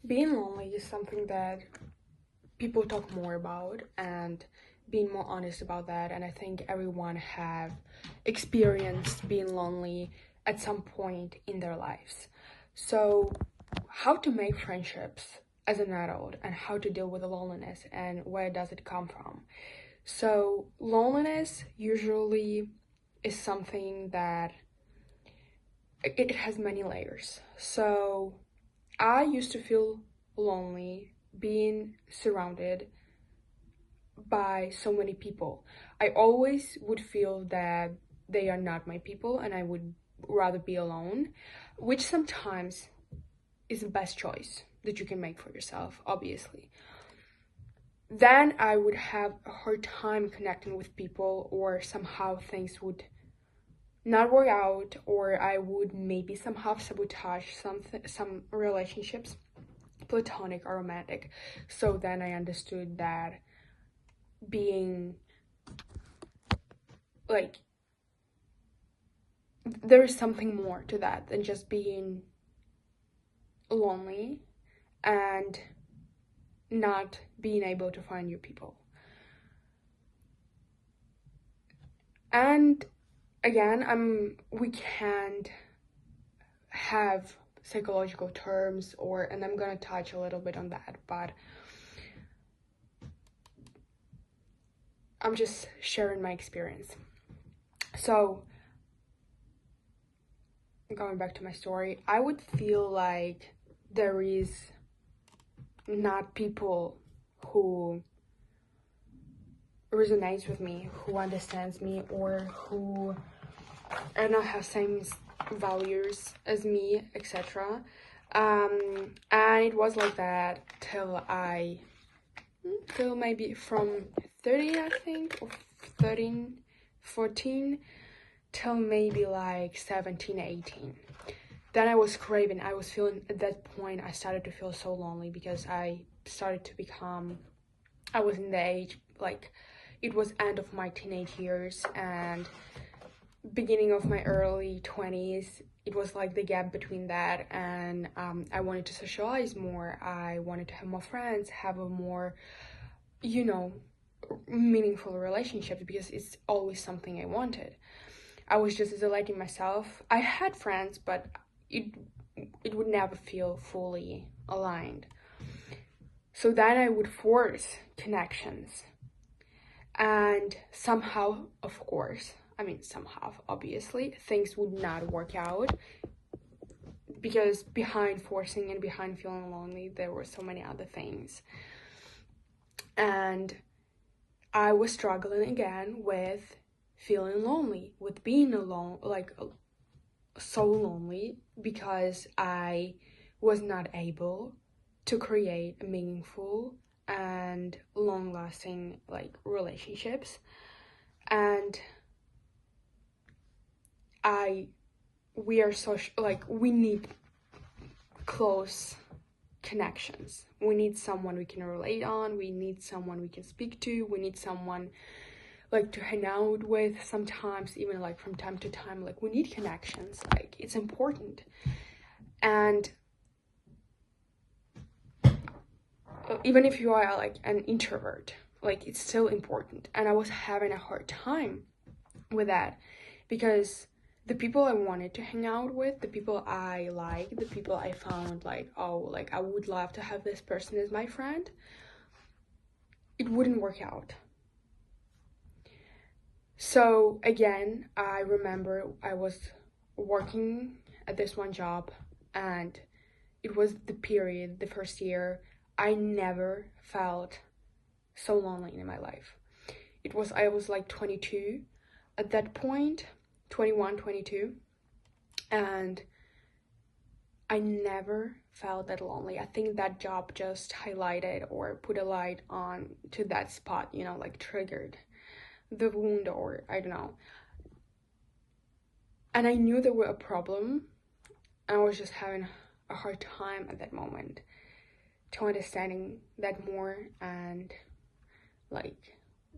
being lonely is something that people talk more about and being more honest about that, and I think everyone have experienced being lonely at some point in their lives. So how to make friendships as an adult and how to deal with the loneliness and where does it come from. So loneliness usually is something that it has many layers. So I used to feel lonely being surrounded by so many people. I always would feel that they are not my people and I would rather be alone, which sometimes is the best choice that you can make for yourself, obviously. Then I would have a hard time connecting with people, or somehow things would not work out, or I would maybe somehow sabotage some relationships, platonic or romantic. So then I understood that being like there is something more to that than just being lonely and not being able to find your people. And again, we can't have psychological terms, and I'm gonna touch a little bit on that, but I'm just sharing my experience. So going back to my story, I would feel like there is not people who resonates with me, who understands me, or who I don't know have same values as me, etc. And it was like that till maybe from 30, I think, or 13, 14, till maybe like 17, 18. Then I was craving, I was feeling, at that point I started to feel so lonely because I was in the age, like it was end of my teenage years and beginning of my early 20s. It was like the gap between that, and I wanted to socialize more. I wanted to have more friends, have a more, meaningful relationship, because it's always something I wanted. I was just isolating myself. I had friends, but it would never feel fully aligned. So then I would force connections, and somehow, obviously, things would not work out, because behind forcing and behind feeling lonely, there were so many other things. And I was struggling again with feeling lonely, with being alone, so lonely, because I was not able to create meaningful and long-lasting relationships. And we need close connections. We need someone we can relate on, we need someone we can speak to, we need someone to hang out with sometimes, even from time to time. We need connections, it's important. And even if you are an introvert, it's still important. And I was having a hard time with that, because the people I wanted to hang out with, the people I like, the people I found I would love to have this person as my friend, it wouldn't work out. So again, I remember I was working at this one job, and it was the first year, I never felt so lonely in my life. I was 22 at that point, 21, 22, and I never felt that lonely. I think that job just highlighted or put a light on to that spot, triggered the wound, or I don't know. And I knew there were a problem, and I was just having a hard time at that moment to understanding that more, and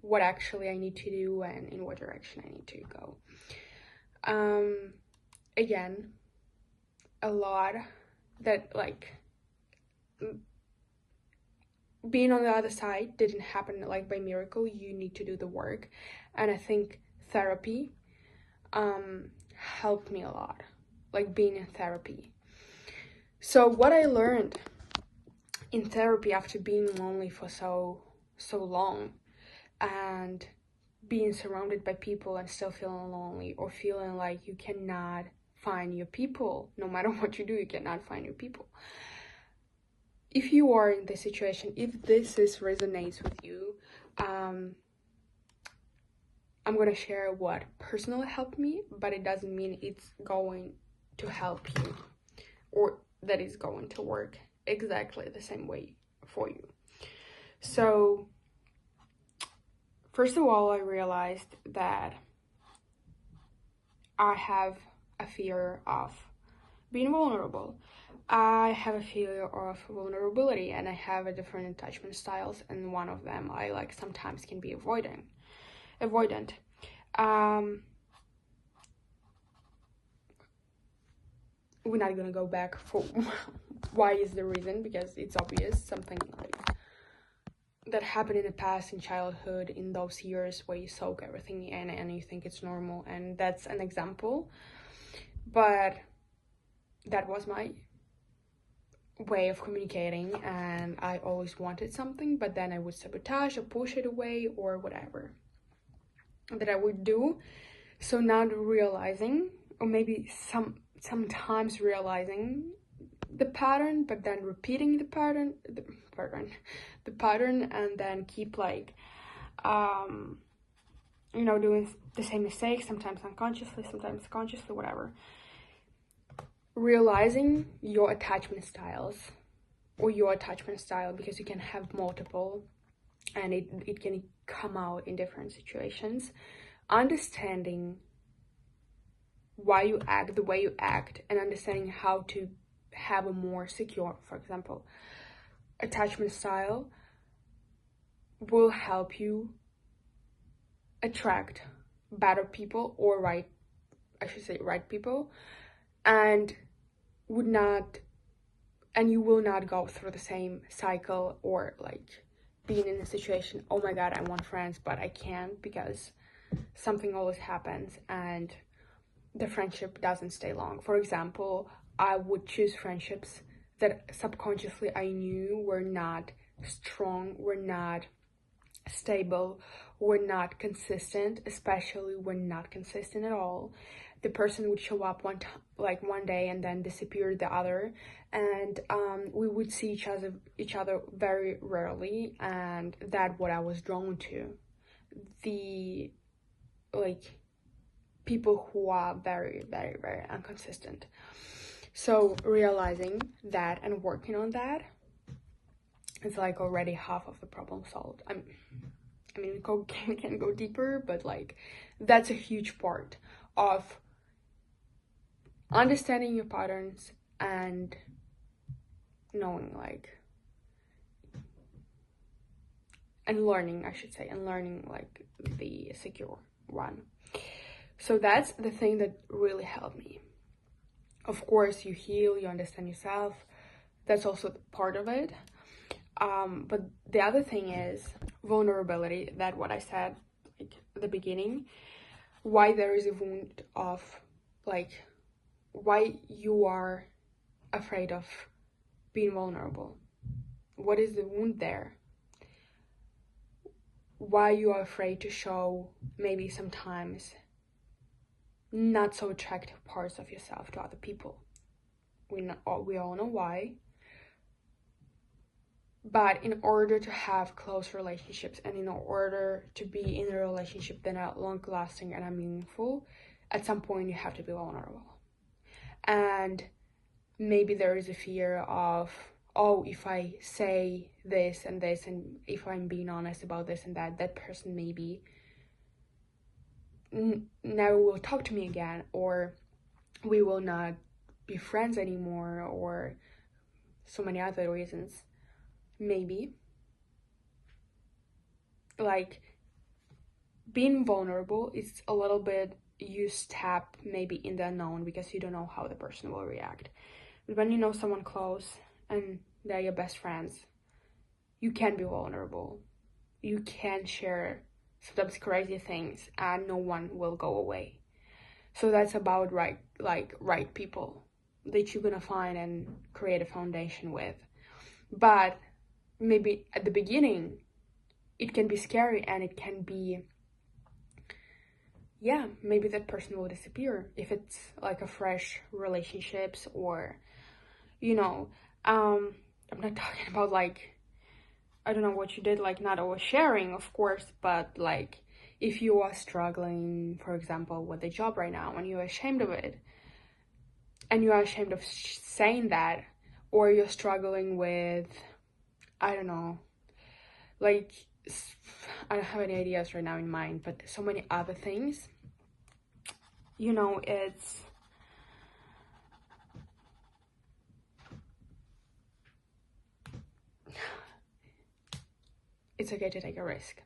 what actually I need to do and in what direction I need to go. Again, a lot that being on the other side didn't happen like by miracle. You need to do the work, and I think therapy helped me a lot, like being in therapy. So what I learned in therapy after being lonely for so long, and being surrounded by people and still feeling lonely, or feeling like you cannot find your people, no matter what you do, you cannot find your people. If you are in this situation, if this resonates with you, I'm gonna share what personally helped me, but it doesn't mean it's going to help you, or that it's going to work exactly the same way for you. So first of all, I realized that I have a fear of being vulnerable. I have a fear of vulnerability, and I have a different attachment styles, and one of them I like sometimes can be avoidant. We're not gonna go back for why is the reason, because it's obvious, something like that happened in the past, in childhood, in those years where you soak everything in and you think it's normal, and that's an example. But that was my way of communicating, and I always wanted something, but then I would sabotage or push it away or whatever that I would do. So now realizing, or maybe sometimes realizing the pattern, but then repeating the pattern, and then keep like doing the same mistake, sometimes unconsciously, sometimes consciously, whatever. Realizing your attachment styles, or your attachment style, because you can have multiple, and it can come out in different situations. Understanding why you act the way you act, and understanding how to have a more secure, for example, attachment style will help you attract better people, or right people, and you will not go through the same cycle, or like being in a situation, oh my god, I want friends but I can't because something always happens and the friendship doesn't stay long. For example, I would choose friendships that subconsciously I knew were not strong, were not stable, were not consistent, especially when not consistent at all. The person would show up one day and then disappear the other, and we would see each other very rarely, and that's what I was drawn to. The people who are very, very, very inconsistent. So realizing that and working on that is like already half of the problem solved. I mean, we can go deeper, but like that's a huge part of understanding your patterns and knowing and learning like the secure one. So that's the thing that really helped me. Of course, you heal, you understand yourself. That's also part of it. But the other thing is vulnerability. That what I said at the beginning. Why there is a wound of why you are afraid of being vulnerable. What is the wound there? Why you are afraid to show maybe sometimes not so attractive parts of yourself to other people. We all know why. But in order to have close relationships, and in order to be in a relationship that are long-lasting and are meaningful, at some point you have to be vulnerable. And maybe there is a fear of, oh, if I say this and this, and if I'm being honest about this and that person maybe never will talk to me again, or we will not be friends anymore, or so many other reasons. Maybe being vulnerable is a little bit, you step maybe in the unknown because you don't know how the person will react. But when you know someone close and they're your best friends, you can be vulnerable. You can share sometimes crazy things and no one will go away. So that's about right people that you're gonna find and create a foundation with. But maybe at the beginning it can be scary and it can be, yeah, maybe that person will disappear if it's like a fresh relationships, or I'm not talking about like, I don't know what you did, like not oversharing, of course, but like if you are struggling, for example, with a job right now and you're ashamed of it, and you are ashamed of saying that, or you're struggling with, I don't know, like, I don't have any ideas right now in mind, but so many other things, it's okay to take a risk.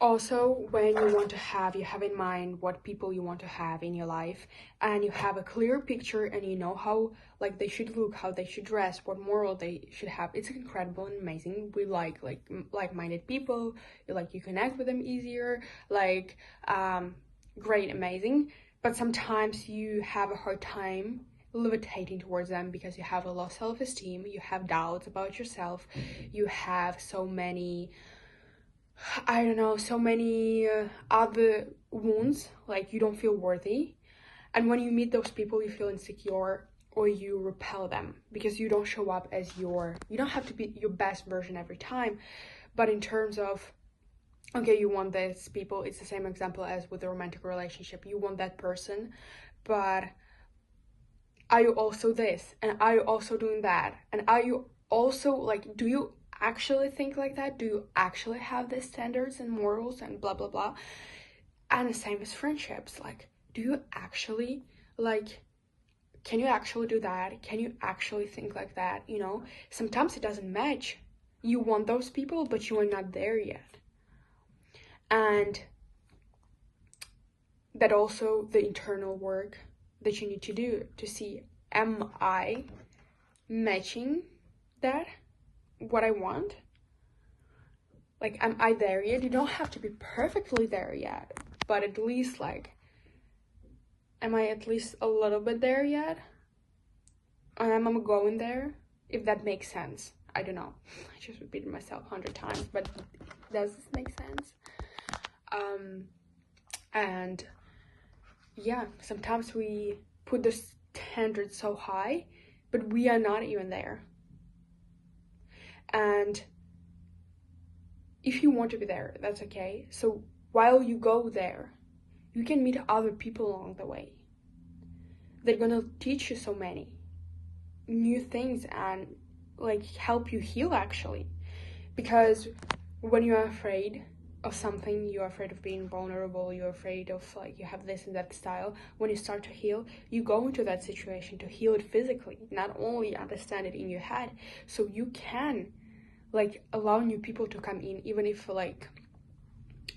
Also, when you have in mind what people you want to have in your life, and you have a clear picture, and you know how like they should look, how they should dress, what moral they should have, it's incredible and amazing. We like-minded people, you connect with them easier, great, amazing. But sometimes you have a hard time levitating towards them because you have a low self-esteem, you have doubts about yourself, you have so many, I don't know, so many other wounds, like you don't feel worthy. And when you meet those people, you feel insecure or you repel them because you don't show up as you don't have to be your best version every time. But in terms of, okay, you want this people, it's the same example as with a romantic relationship. You want that person, but are you also this? And are you also doing that? And are you also like, do you actually think like that? Do you actually have the standards and morals and blah blah blah? And the same as friendships, like, do you actually, like, can you actually do that? Can you actually think like that? Sometimes it doesn't match. You want those people, but you are not there yet. And that also the internal work that you need to do to see, am I matching that, what I want? Like, am I there yet? You don't have to be perfectly there yet, but at least, like, am I at least a little bit there yet? And I'm going there, if that makes sense. I don't know. I just repeated myself 100 times, but does this make sense? And yeah, sometimes we put the standard so high, but we are not even there. And if you want to be there, that's okay. So while you go there, you can meet other people along the way. They're gonna teach you so many new things and like help you heal, actually. Because when you're afraid of something, you're afraid of being vulnerable, you're afraid of like you have this and that style, when you start to heal, you go into that situation to heal it physically, not only understand it in your head. So you can like allow new people to come in, even if like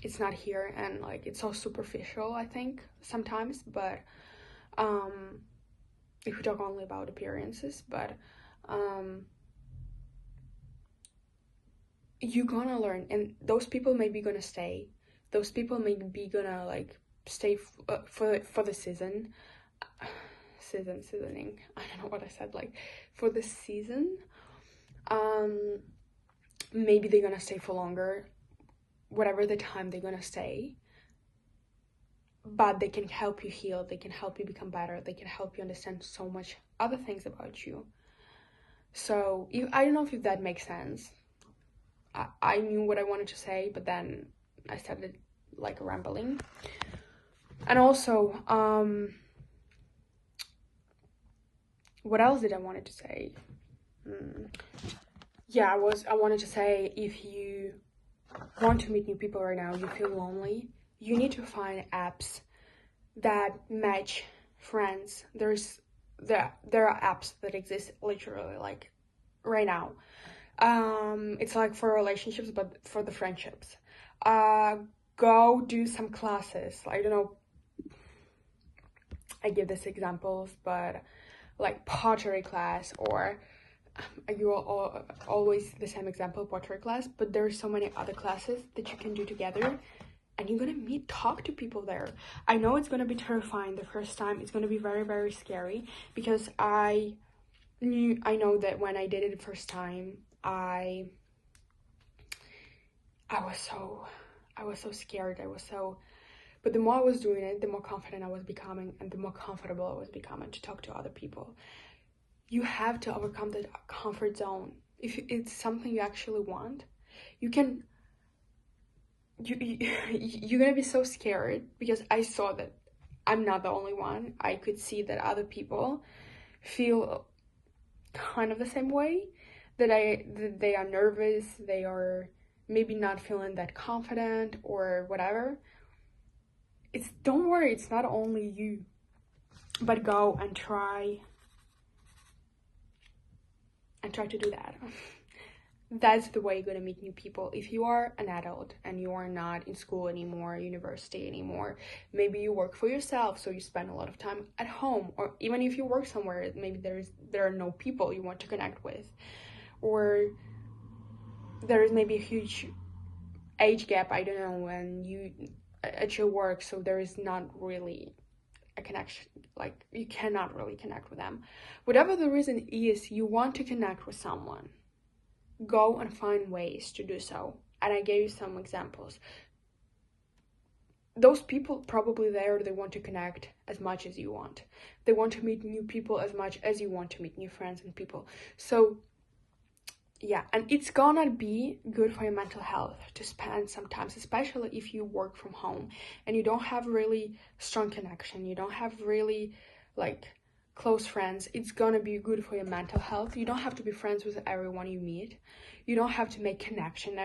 it's not here and like it's so superficial, I think sometimes. But if we talk only about appearances, but you're gonna learn, and those people may be gonna stay, those people may be gonna like stay for the seasoning, I don't know what I said, like for the season. Maybe they're gonna stay for longer, whatever the time they're gonna stay, but they can help you heal, they can help you become better, they can help you understand so much other things about you. So I don't know if that makes sense. I knew what I wanted to say, but then I started like rambling. And also, what else did I wanted to say? Yeah, I wanted to say, if you want to meet new people right now, you feel lonely, you need to find apps that match friends. There are apps that exist literally like right now. It's like for relationships, but for the friendships. Go do some classes. I don't know, I give this examples, but like pottery class or you are always the same example, pottery class, but there are so many other classes that you can do together, and you're gonna talk to people there. I know it's gonna be terrifying the first time. It's gonna be very, very scary, because I know that when I did it the first time, I was so scared. But the more I was doing it, the more confident I was becoming, and the more comfortable I was becoming to talk to other people. You have to overcome that comfort zone. If it's something you actually want, you're gonna be so scared, because I saw that I'm not the only one. I could see that other people feel kind of the same way, that they are nervous, they are maybe not feeling that confident or whatever. Don't worry, it's not only you, but go and try to do that. That's the way you're gonna meet new people. If you are an adult and you are not in school anymore, university anymore, maybe you work for yourself, so you spend a lot of time at home, or even if you work somewhere, maybe there are no people you want to connect with, or there is maybe a huge age gap, I don't know, when you at your work, so there is not really a connection, like you cannot really connect with them. Whatever the reason is, you want to connect with someone, go and find ways to do so. And I gave you some examples. Those people probably there, they want to connect as much as you want. They want to meet new people as much as you want to meet new friends and people. So yeah, and it's gonna be good for your mental health to spend sometimes, especially if you work from home and you don't have really strong connection, you don't have really like close friends. It's gonna be good for your mental health. You don't have to be friends with everyone you meet. You don't have to make connections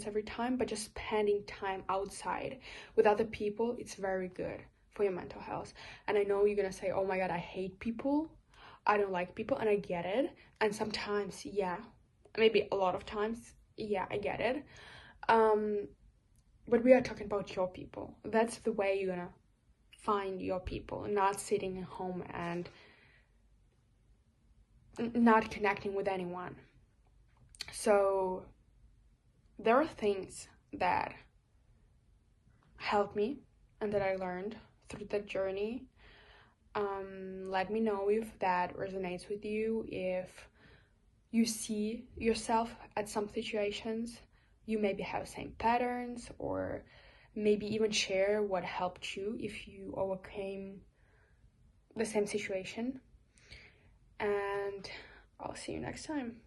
every time, but just spending time outside with other people, it's very good for your mental health. And I know you're gonna say, oh my god, I hate people, I don't like people, and I get it. And sometimes, yeah, maybe a lot of times, yeah, I get it. But we are talking about your people. That's the way you're gonna find your people, not sitting at home and not connecting with anyone. So there are things that helped me and that I learned through that journey. Let me know if that resonates with you, if you see yourself at some situations, you maybe have same patterns, or maybe even share what helped you if you overcame the same situation. And I'll see you next time.